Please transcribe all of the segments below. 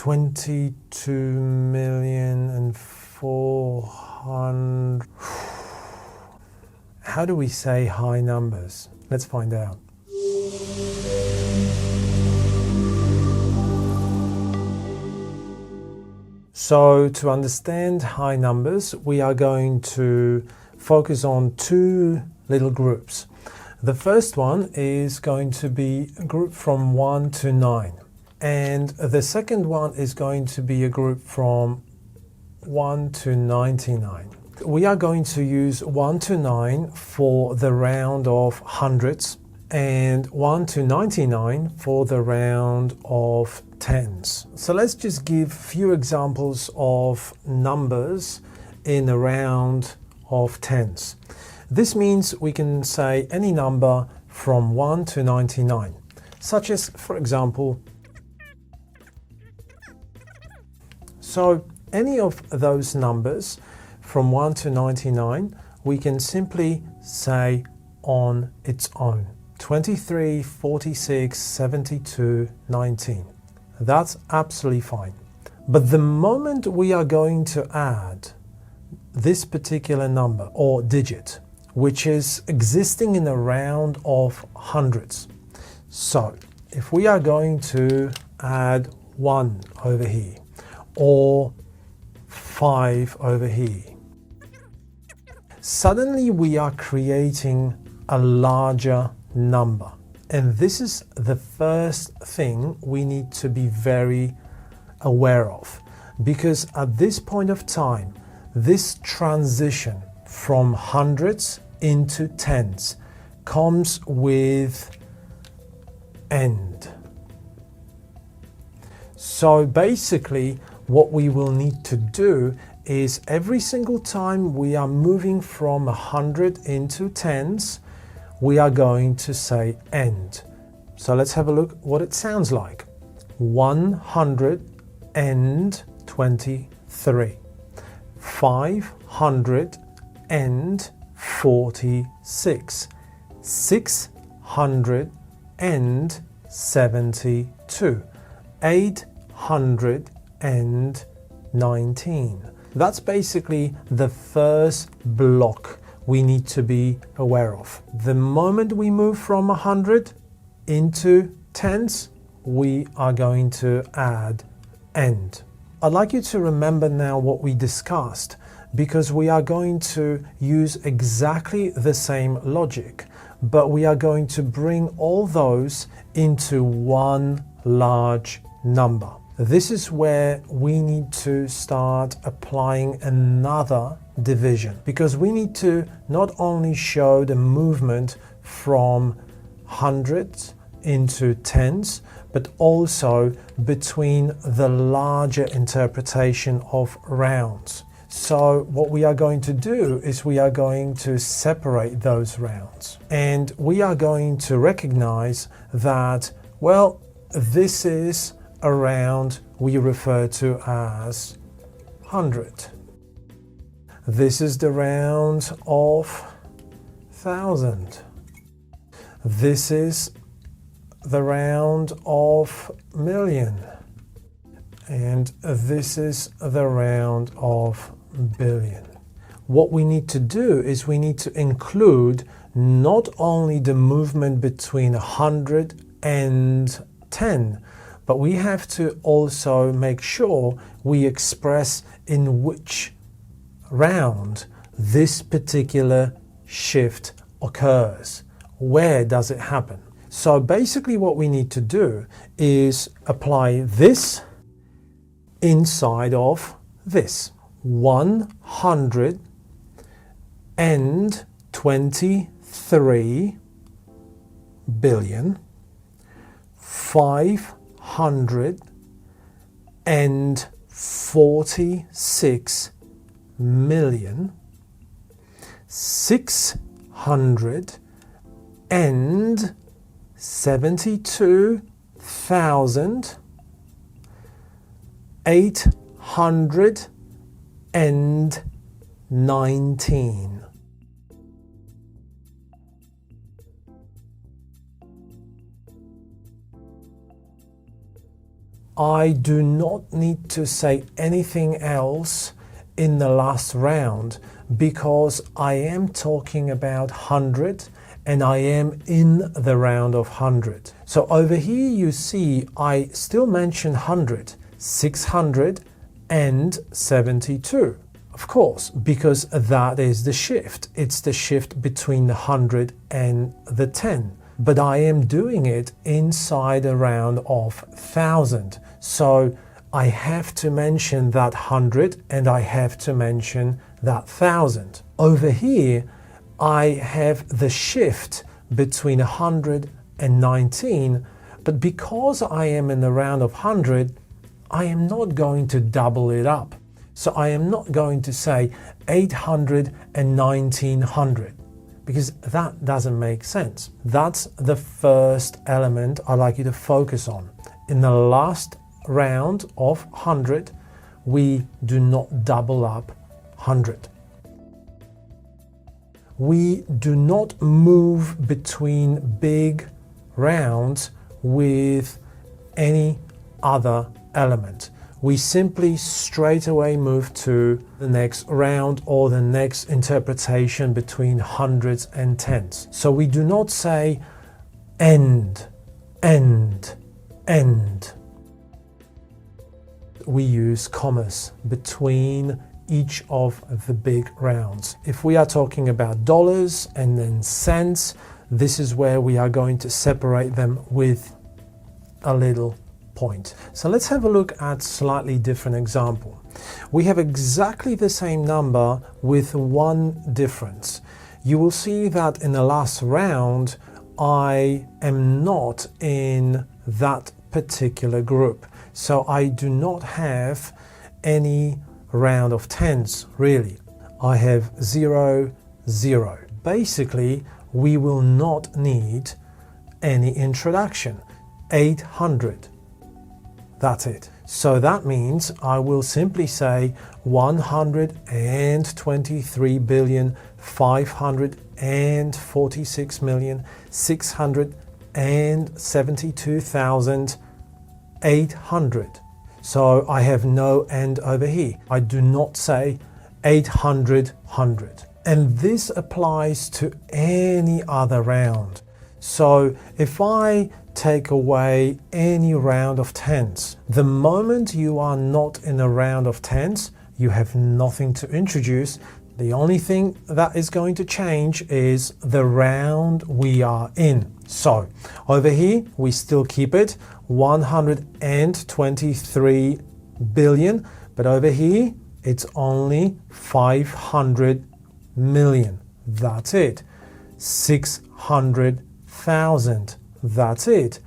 22,400,000. How do we say high numbers? Let's find out. So to understand high numbers, we are going to focus on two little groups. The first one is going to be a group from 1 to 9. And the second one is going to be a group from 1 to 99. We are going to use 1 to 9 for the round of hundreds and 1 to 99 for the round of tens. So let's just give a few examples of numbers in a round of tens. This means we can say any number from 1 to 99, such as, for example, so any of those numbers from 1 to 99, we can simply say on its own. 23, 46, 72, 19. That's absolutely fine. But the moment we are going to add this particular number or digit, which is existing in a round of hundreds. So if we are going to add 1 over here or 5 over here, suddenly we are creating a larger number. And this is the first thing we need to be very aware of, because at this point of time, this transition from hundreds into tens comes with end. So basically what we will need to do is every single time we are moving from 100 into tens, we are going to say end. So let's have a look what it sounds like. 123, 546, 672, 819. That's basically the first block we need to be aware of. The moment we move from 100 into tens, we are going to add end. I'd like you to remember now what we discussed, because we are going to use exactly the same logic, but we are going to bring all those into one large number. This is where we need to start applying another division, because we need to not only show the movement from hundreds into tens, but also between the larger interpretation of rounds. So what we are going to do is we are going to separate those rounds, and we are going to recognize that, well, this is a round we refer to as 100. This is the round of 1,000. This is the round of million. And this is the round of billion. What we need to do is we need to include not only the movement between 100 and 10, but we have to also make sure we express in which round this particular shift occurs. Where does it happen? So basically what we need to do is apply this inside of this. 123 billion 546 million 672,819. I do not need to say anything else in the last round because I am talking about 100 and I am in the round of 100. So over here you see I still mention 100, 672. Of course, because that is the shift. It's the shift between the 100 and the 10. But I am doing it inside a round of 1000. So I have to mention that 100 and I have to mention that 1000. Over here, I have the shift between 100 and 19, but because I am in the round of 100, I am not going to double it up. So I am not going to say 800 and 1900 because that doesn't make sense. That's the first element I'd like you to focus on. In the last round of 100, we do not double up 100. We do not move between big rounds with any other element. We simply straight away move to the next round or the next interpretation between hundreds and tens. So we do not say end, end, end. We use commas between each of the big rounds. If we are talking about dollars and then cents, this is where we are going to separate them with a little point. So let's have a look at slightly different example. We have exactly the same number with one difference. You will see that in the last round, I am not in that particular group. So I do not have any round of tens, really. I have 0, 0. Basically, we will not need any introduction. 800. That's it. So that means I will simply say 123,546,672,800. So I have no end over here. I do not say 800, 100. And this applies to any other round. So if I take away any round of tens, the moment you are not in a round of tens, you have nothing to introduce. The only thing that is going to change is the round we are in. So over here, we still keep it 123 billion, but over here, it's only 500 million. That's it. 600,000. That's it.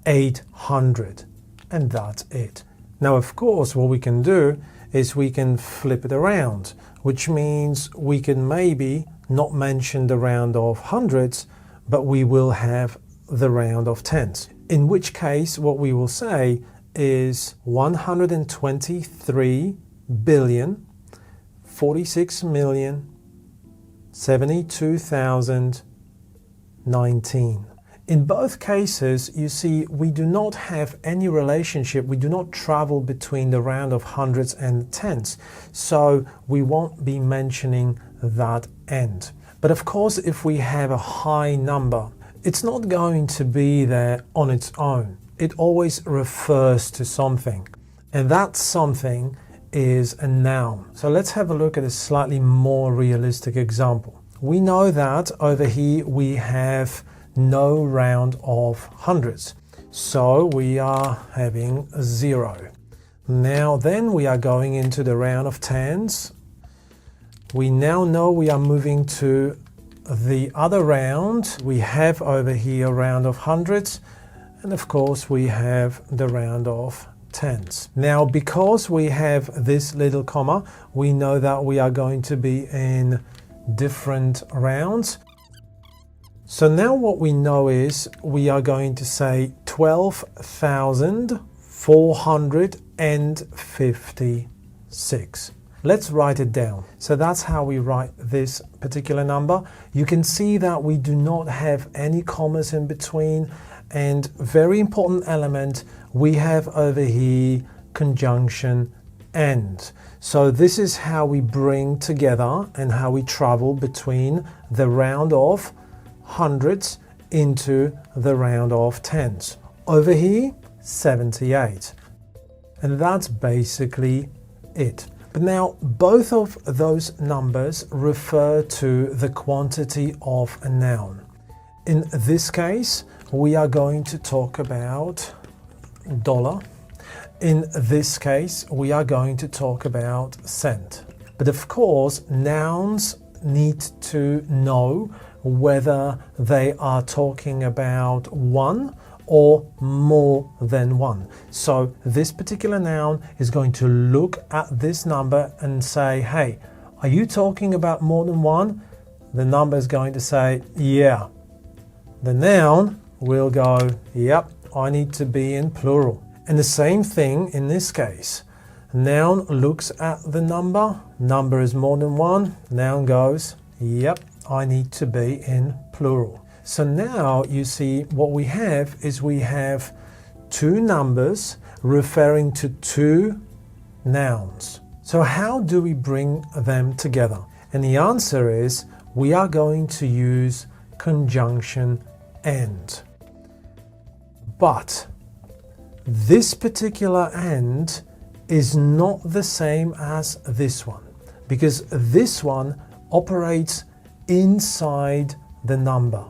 800. And that's it. Now, of course, what we can do is we can flip it around, which means we can maybe not mention the round of hundreds, but we will have the round of tens. In which case, what we will say is 123 billion 46 million 72,019. In both cases, you see, we do not have any relationship. We do not travel between the round of hundreds and tens. So we won't be mentioning that end. But of course, if we have a high number, it's not going to be there on its own. It always refers to something. And that something is a noun. So let's have a look at a slightly more realistic example. We know that over here we have no round of hundreds. So we are having 0. Now then we are going into the round of tens. We now know we are moving to the other round. We have over here a round of hundreds, and of course we have the round of tens. Now, because we have this little comma, we know that we are going to be in different rounds. So now what we know is we are going to say 12,456. Let's write it down. So that's how we write this particular number. You can see that we do not have any commas in between, and very important element, we have over here conjunction and. So this is how we bring together and how we travel between the round of hundreds into the round of tens. Over here, 78. And that's basically it. But now both of those numbers refer to the quantity of a noun. In this case, we are going to talk about dollar. In this case, we are going to talk about cent. But of course, nouns need to know whether they are talking about one or more than one. So this particular noun is going to look at this number and say, hey, are you talking about more than one? The number is going to say, yeah. The noun will go, yep, I need to be in plural. And the same thing in this case. Noun looks at the number is more than one, noun goes, yep, I need to be in plural. So now you see what we have is we have two numbers referring to two nouns. So how do we bring them together? And the answer is we are going to use conjunction and. But this particular and is not the same as this one, because this one operates inside the number.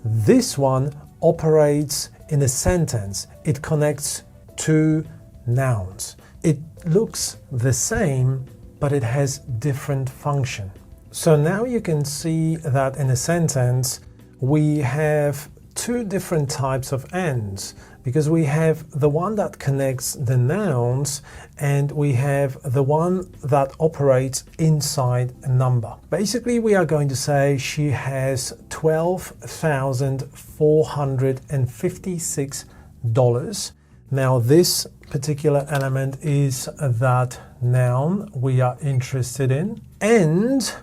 This one operates in a sentence. It connects two nouns. It looks the same, but it has different function. So now you can see that in a sentence, we have two different types of ands, because we have the one that connects the nouns and we have the one that operates inside a number. Basically, we are going to say she has $12,456. Now, this particular element is that noun we are interested in, and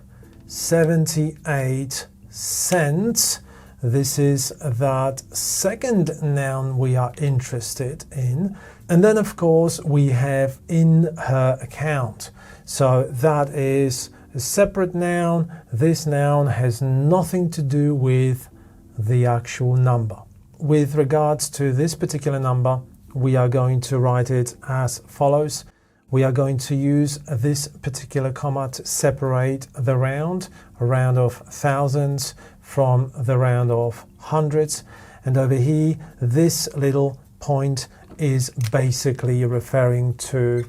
78 cents. This is that second noun we are interested in. And then, of course, we have in her account. So that is a separate noun. This noun has nothing to do with the actual number. With regards to this particular number, we are going to write it as follows. We are going to use this particular comma to separate the round, a round of thousands from the round of hundreds. And over here, this little point is basically referring to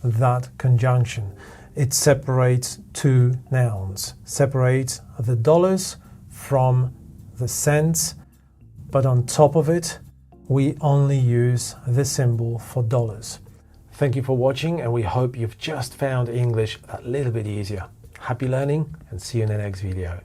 that conjunction. It separates two nouns, separates the dollars from the cents, but on top of it, we only use the symbol for dollars. Thank you for watching, and we hope you've just found English a little bit easier. Happy learning, and see you in the next video.